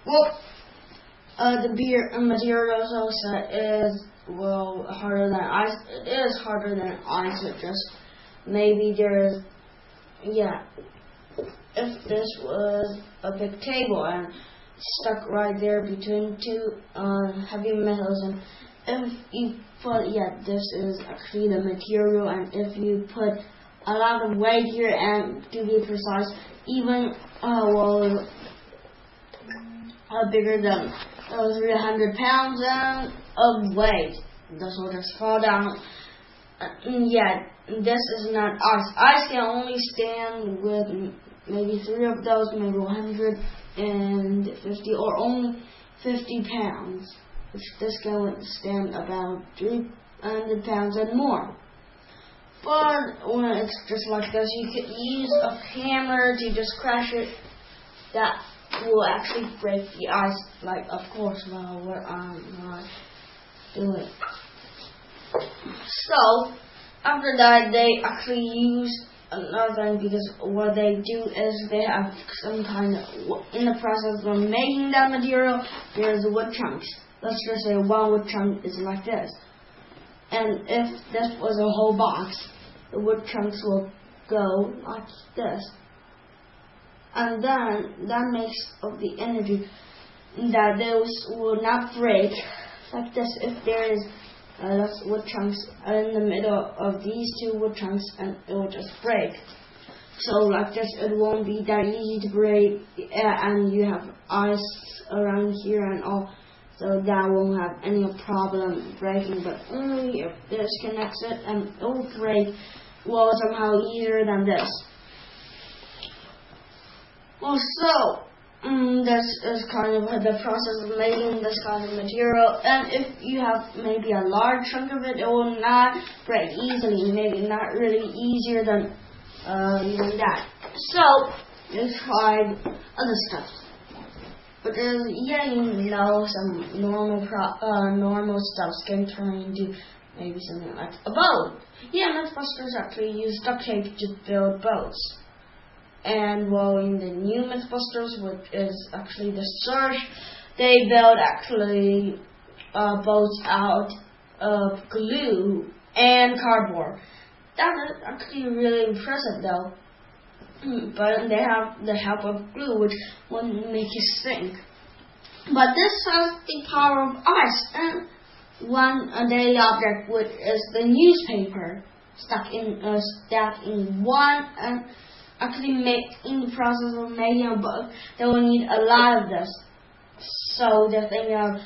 Well, the beer materials also is harder than ice. It is harder than ice. It just maybe there's if this was a big table and stuck right there between two heavy metals, and if you put this is actually the material, and if you put a lot of weight here, and to be precise, even bigger than 300 pounds of weight, this will just fall down. This is not ice. Ice can only stand with maybe 3 of those, maybe 150 or only 50 pounds. Which this can stand about 300 pounds and more. But when it's just like this, you could use a hammer to just crash it. That will actually break the ice. Like, of course, what I'm not doing. So after that, they actually use another thing, because what they do is they have some kind of, in the process of making that material, there's wood chunks. Let's just say one wood chunk is like this. And if this was a whole box, the wood chunks will go like this. And then that makes of the energy that those will not break like this. If there is lots of wood chunks in the middle of these two wood chunks, and it will just break. So like this, it won't be that easy to break, and you have ice around here and all, so that won't have any problem breaking. But only if this connects it, and it will break somehow easier than this. Well, so this is kind of the process of making this kind of material, and if you have maybe a large chunk of it, it will not break easily, maybe not really easier than even that. So you tried other stuff, but some normal stuff can turn into maybe something like a boat. Mythbusters actually use duct tape to build boats. And in the new Mythbusters, which is actually the Surge, they build actually boats out of glue and cardboard. That is actually really impressive, though. But they have the help of glue, which won't make you sink. But this has the power of ice, and one daily object, which is the newspaper, stacked in one. Actually, in the process of making a boat, they will need a lot of this. So they're thinking of,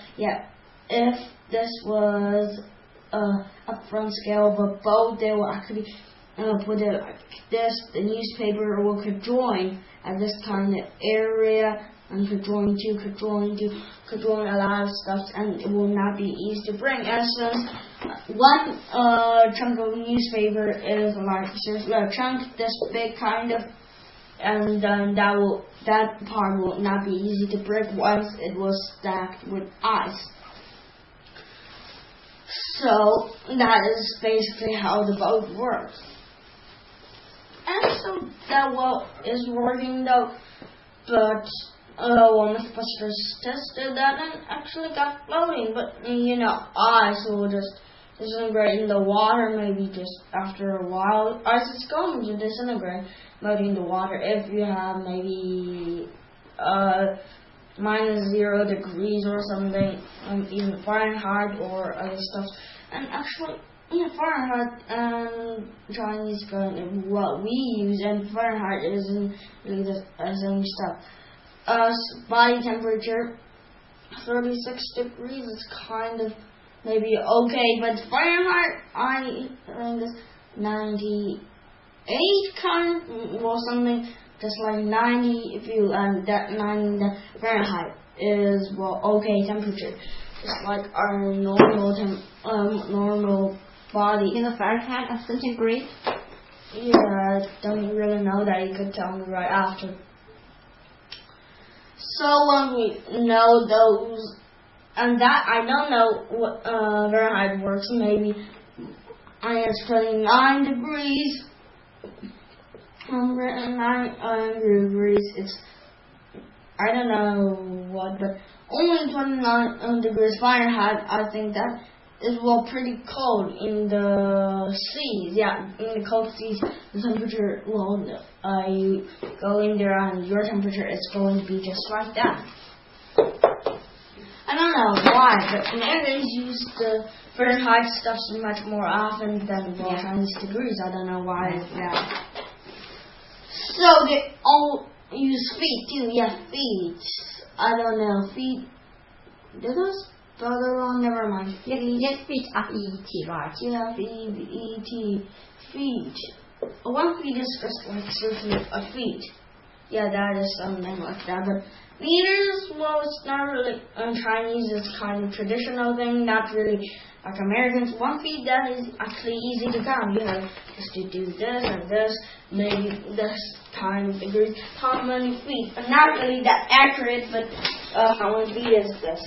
if this was upfront scale of a boat, they will actually put it like this. The newspaper could join at this kind of area, and could join a lot of stuff, and it will not be easy to bring. And since one chunk of newspaper is like seriously a chunk this big kind of, and then that part will not be easy to break once it was stacked with ice. So that is basically how the boat works. And so that is working though, but Mythbusters tested that and actually got floating, but ice will just disintegrate in the water. Maybe just after a while, ice is going to disintegrate, maybe in the water. If you have maybe -0 degrees or something, even Fahrenheit or other stuff, and actually. Fahrenheit and Chinese what we use, and Fahrenheit isn't really the same stuff. Body temperature 36 degrees is kind of maybe okay, but Fahrenheit I think is 98 kind of, or something just like 90. If you that 90, that Fahrenheit is okay temperature. It's like our normal body. In the Fahrenheit or centigrade? I don't really know that. You could tell me right after. So when we know those, and that I don't know what Fahrenheit works, maybe it's 29 degrees. 9 degrees. It's I don't know what, but only 29 degrees Fahrenheit. I think that is well pretty cold in the seas. Yeah, in the cold seas, the temperature you go in there and your temperature is going to be just like that. I don't know why, but Americans use the Fahrenheit stuff so much more often than Chinese degrees. I don't know why. Yeah. So they all use feet too. Yeah, feet. I don't know. Feet. Did I spell it wrong? Never mind. Yes, feet, F-E-E-T, right? Yeah, F-E-E-T. Feet. One feet is just like seriously a feet. Yeah, that is something like that. But meters, well, it's not really Chinese. It's kind of traditional thing, not really like Americans. 1 feet, that is actually easy to count. You have just to do this and this, maybe this kind of degrees. How many feet? Not really that accurate, but how many feet is this?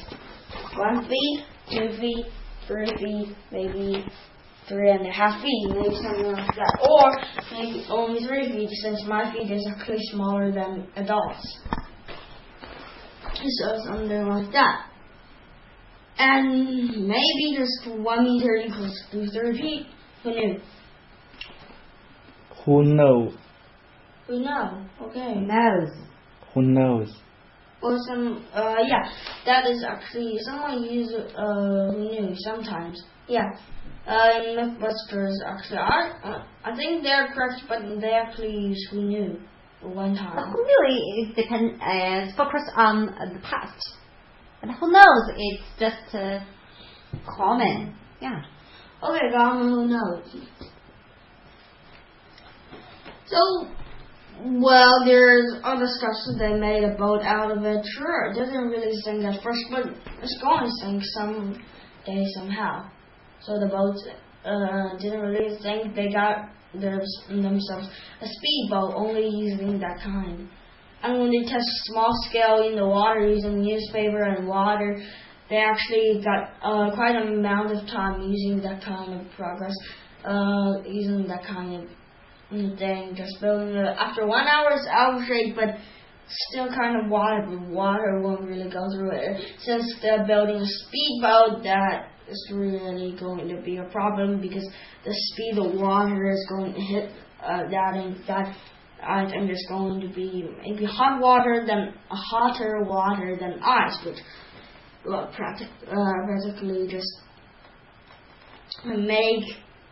1 feet, 2 feet, 3 feet, maybe 3.5 feet, maybe something like that. Or maybe only 3 feet, since my feet is actually smaller than adults. So something like that. And maybe just 1 meter equals to 3 feet. Who knew? Who knows? Who know? Okay. Who knows? Or that is actually someone use who knew sometimes. Yeah. In Mythbusters, actually, I think they're correct, but they actually use who knew one time. Who knew it depends focus on the past. And who knows, it's just common. Yeah. Okay, common, who knows? So, well, there's other stuff that they made a boat out of it. Sure, it doesn't really sink at first, but it's going to sink someday somehow. So the boats didn't really sink. They got themselves a speedboat, only using that kind. And when they test small scale in the water using newspaper and water, they actually got quite an amount of time using that kind of progress, using that kind of thing, just building it. After 1 hour it's out of shape, but still kind of water, but water won't really go through it. Since they're building a speedboat, that is really going to be a problem because the speed of water is going to hit that, and that I think is going to be maybe hotter water than ice, which will practically just make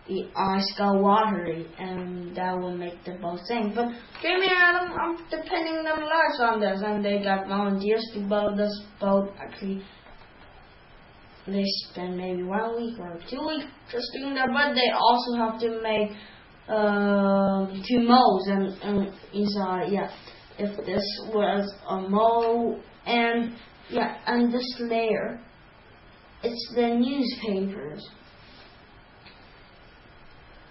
the ice go watery, and that will make the boat sink. But Jamie and Adam are depending their lives on this, and they got volunteers to build this boat. Actually, they spend maybe 1 week or 2 weeks just doing that, but they also have to make 2 molds and inside. Yeah, if this was a mold, and this layer, it's the newspapers.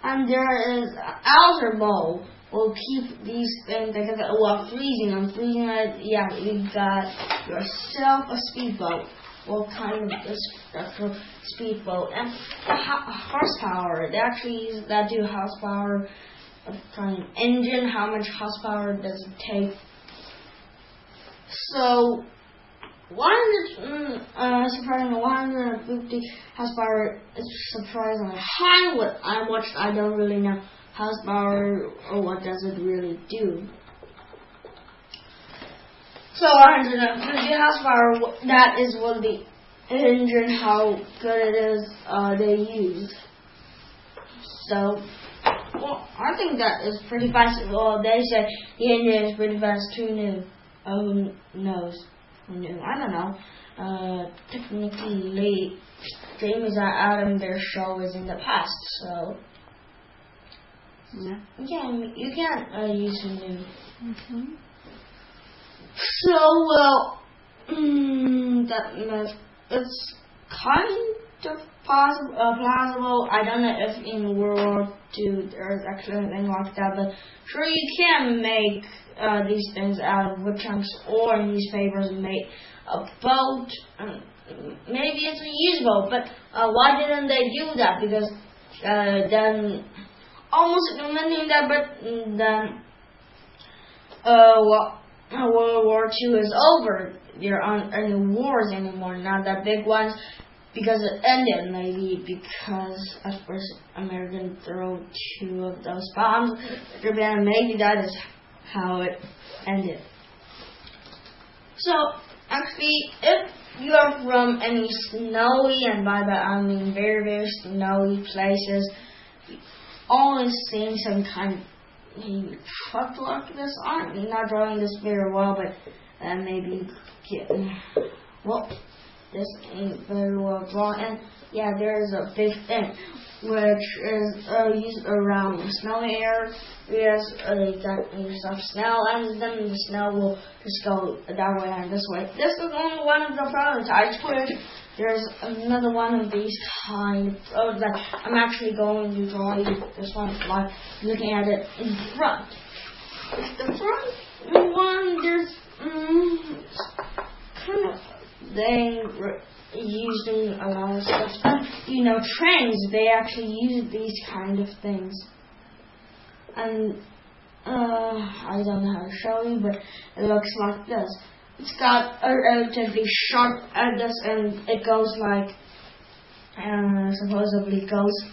And there is an outer mold will keep these things together while freezing. And freezing it, you got yourself a speedboat. What kind of structural speedboat? And the horsepower, they actually use that to horsepower of kind of engine. How much horsepower does it take? So 150 horsepower is surprisingly high. I don't really know horsepower or what does it really do. So 150 horsepower, that is what the engine, how good it is they use. So, well, I think that is pretty fast. Well, they say the engine is pretty fast. Who knew? Who knows? I don't know. Technically, Jamie's Adam, their show is in the past, so you can't use who knew. Mm-hmm. So, well, it's kind of plausible. I don't know if in World War II there's actually anything like that, but sure you can make these things out of wood chunks or newspapers and make a boat. Maybe it's a used boat, but why didn't they do that? Because then almost inventing that, but then World War II is over. There aren't any wars anymore, not that big ones, because it ended. Maybe because at first American threw 2 of those bombs, Japan. Maybe that is how it ended. So actually, if you are from any snowy, and by that I mean very, very snowy places, you always seeing some kind of maybe truck like this. I'm not drawing this very well, but maybe well, this ain't very well drawn. And yeah, there is a big thing which is used around snowy areas. They got use of snow, and then the snow will just go that way and this way. This is only one of the prototypes. There's another one of these kind of that I'm actually going to draw you this one by looking at it in front. The front one, there's kind of they using a lot of stuff. Trains, they actually use these kind of things. And I don't know how to show you, but it looks like this. It's got a relatively sharp edges, and it goes like, supposedly goes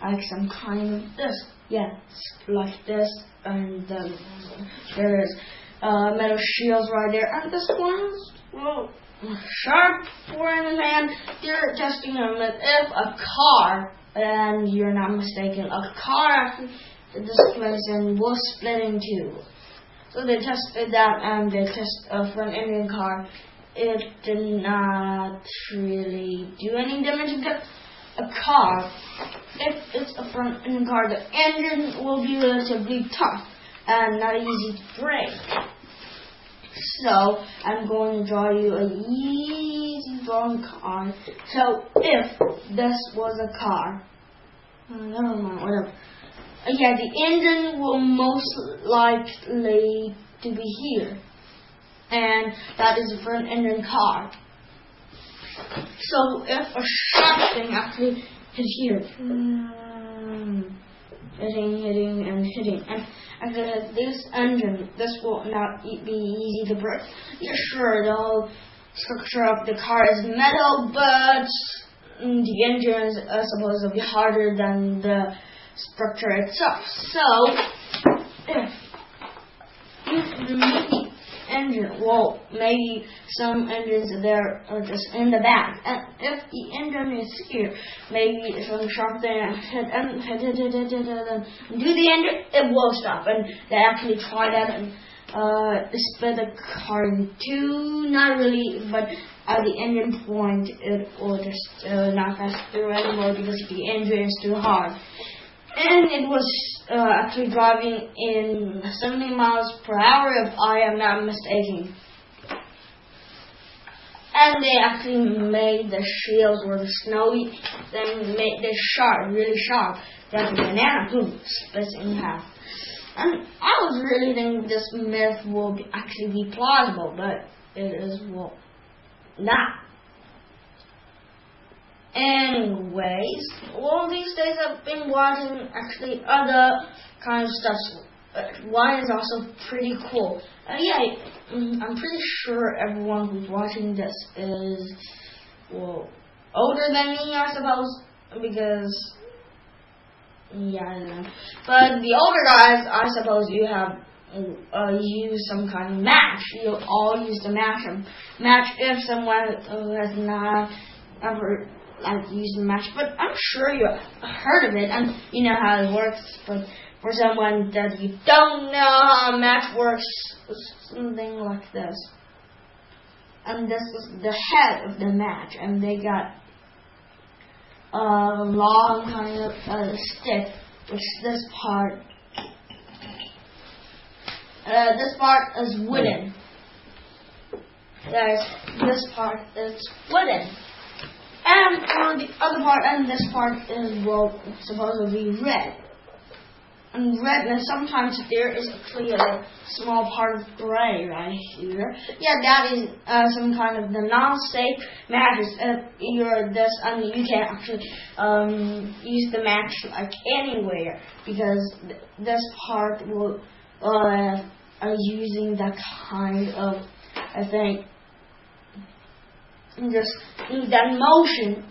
like some kind of this. Yeah, it's like this, and there's metal shields right there. And this one's, well, sharp for an man. They're testing them if a car, and you're not mistaken, a car actually displays and will split in 2. So they tested that, and they tested a front engine car. It did not really do any damage to a car. If it's a front engine car, the engine will be relatively tough and not easy to break. So I'm going to draw you a easy drawing car. So if this was a car, never mind, whatever. Yeah, the engine will most likely to be here, and that is a front engine car. So if a sharp thing actually hit here, hitting, and actually this engine, this will not be easy to break. Yeah, sure, the whole structure of the car is metal, but the engine is supposed to be harder than the structure itself. So if you remove the engine, well, maybe some engines there are just in the back, and if the engine is here, maybe some sharp thing hit, do the engine, it will stop. And they actually try that and split the car in 2, not really, but at the engine point it will just not pass through anymore because the engine is too hard. And it was actually driving in 70 miles per hour, if I am not mistaken. And they actually made the shields were snowy, then made this sharp, really sharp, that the banana boom splits in half. And I was really thinking this myth will actually be plausible, but it is, well, not. Anyways, well, these days I've been watching actually other kind of stuff. One is also pretty cool. I'm pretty sure everyone who's watching this is, well, older than me, I suppose, because, yeah, I don't know. But the older guys, I suppose you have use some kind of match. You all use the match if someone who has not ever used a match, but I'm sure you heard of it and you know how it works. But for someone that you don't know how a match works, something like this. And this is the head of the match, and they got a long kind of stick, which this part is wooden. This part is wooden. And for the other part, and this part is, well, supposed to be red. And red, and sometimes there is actually a small part of gray right here. Yeah, that is some kind of the non-stick matches. If you're this, and you can actually use the match like anywhere, because this part will are using that kind of, I think, just that motion,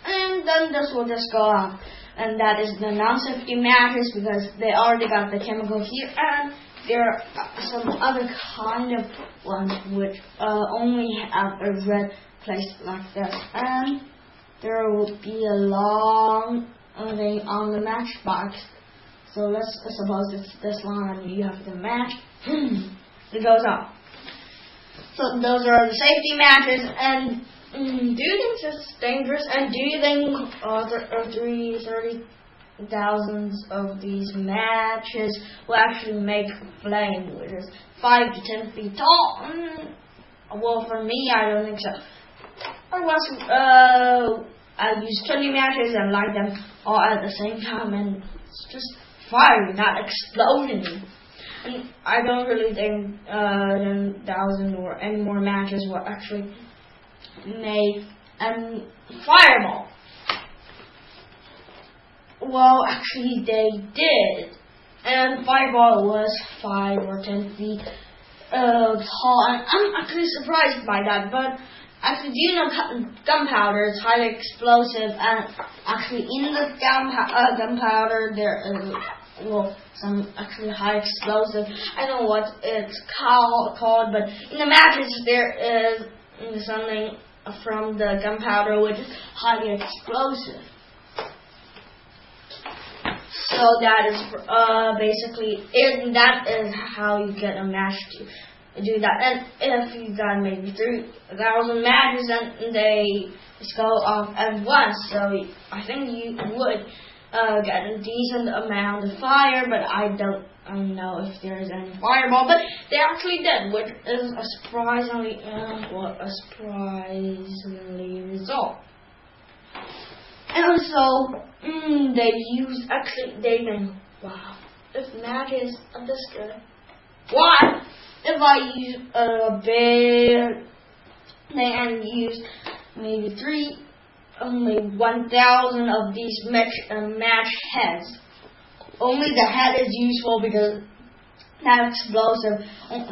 and then this will just go out. And that is the non-safety matches because they already got the chemical here, and there are some other kind of ones which only have a red place like this, and there will be a long thing on the matchbox. So let's suppose it's this long and you have the match. It goes on. So those are the safety matches. And do you think it's dangerous? And do you think 30,000 of these matches will actually make a flame, which is 5 to 10 feet tall? Well, for me, I don't think so. I use 20 matches and light them all at the same time, and it's just fire, not explosion. And I don't really think 10,000 or any more matches will actually make a fireball. Well, actually they did, and fireball was 5 or 10 feet tall, and I'm actually surprised by that. But actually, do you know gunpowder is highly explosive, and actually in the gunpowder there is some actually high explosive. I don't know what it's called, but in the matches there is something from the gunpowder which is highly explosive. So that is basically it. That is how you get a match to do that. And if you got maybe 3,000 matches and they just go off at once, so I think you would get a decent amount of fire. But I don't know if there is any fireball. But they actually did, which is a surprisingly result. And so they think, wow, if matches are this good, why? If I use a big thing and use maybe 1,000 of these match heads, only the head is useful because that explosive.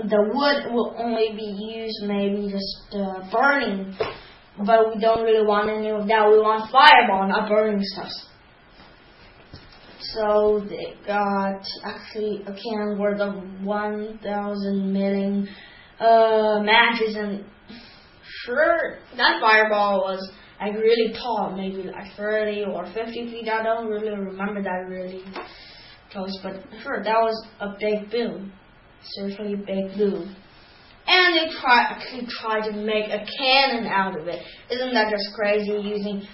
The wood will only be used maybe just burning. But we don't really want any of that. We want fireball, not burning stuff. So they got actually a can worth of 1,000 million matches, and sure, that fireball was like really tall, maybe like 30 or 50 feet. I don't really remember that really close, but sure, that was a big boom, seriously big boom. And they actually tried to make a cannon out of it. Isn't that just crazy, using,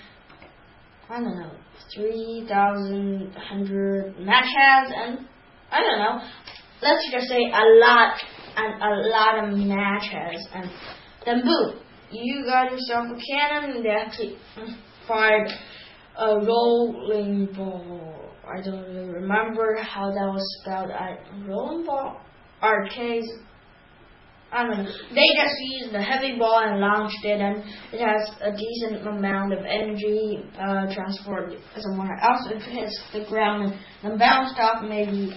I don't know, 3,100 match heads, and I don't know, let's just say a lot of match heads, and then boom, you got yourself a cannon, and they actually fired a rolling ball. I don't really remember how that was spelled. Rolling ball, arcades. I don't know. They just used the heavy ball and launched it, and it has a decent amount of energy transferred somewhere else. It hits the ground and then bounced off maybe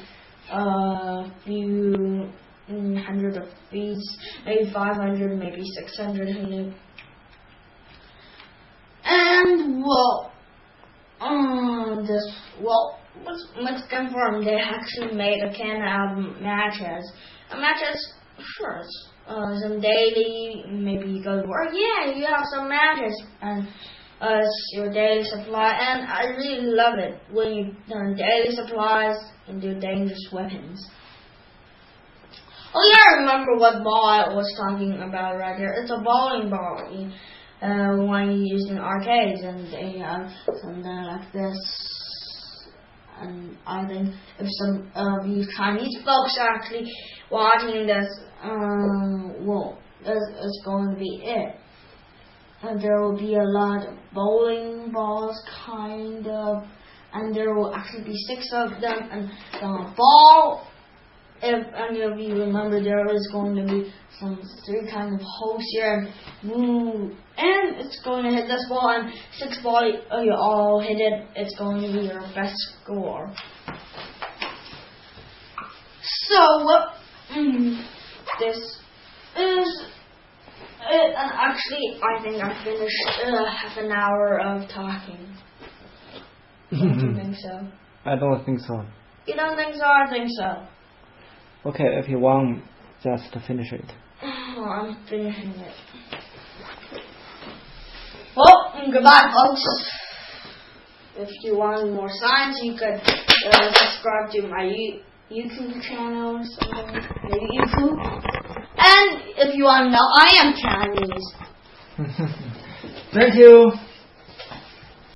a few hundred of feet, maybe 500, maybe 600. Who knew? And let's confirm they actually made a can out of matches. Matches. Sure, some daily, maybe you go to work, yeah, you have some matches, and it's your daily supply, and I really love it when you turn daily supplies into dangerous weapons. Oh yeah, I remember what ball I was talking about right here. It's a bowling ball when you use in arcades, and they have something like this. And I think if some of you Chinese folks are actually watching this, that's going to be it. And there will be a lot of bowling balls, kind of, and there will actually be 6 of them, and a ball. If any of you remember, there is going to be some 3 kind of holes here, and it's going to hit this ball, and 6 ball, you all hit it, it's going to be your best score. So, this is it. And actually, I think I finished half an hour of talking. Don't you think so? I don't think so. You don't think so? I think so. Okay, if you want, just finish it. Oh, I'm finishing it. Well, goodbye, folks. If you want more science, you could subscribe to my YouTube channel or something. Maybe YouTube. And if you want to know, I am Chinese. Thank you.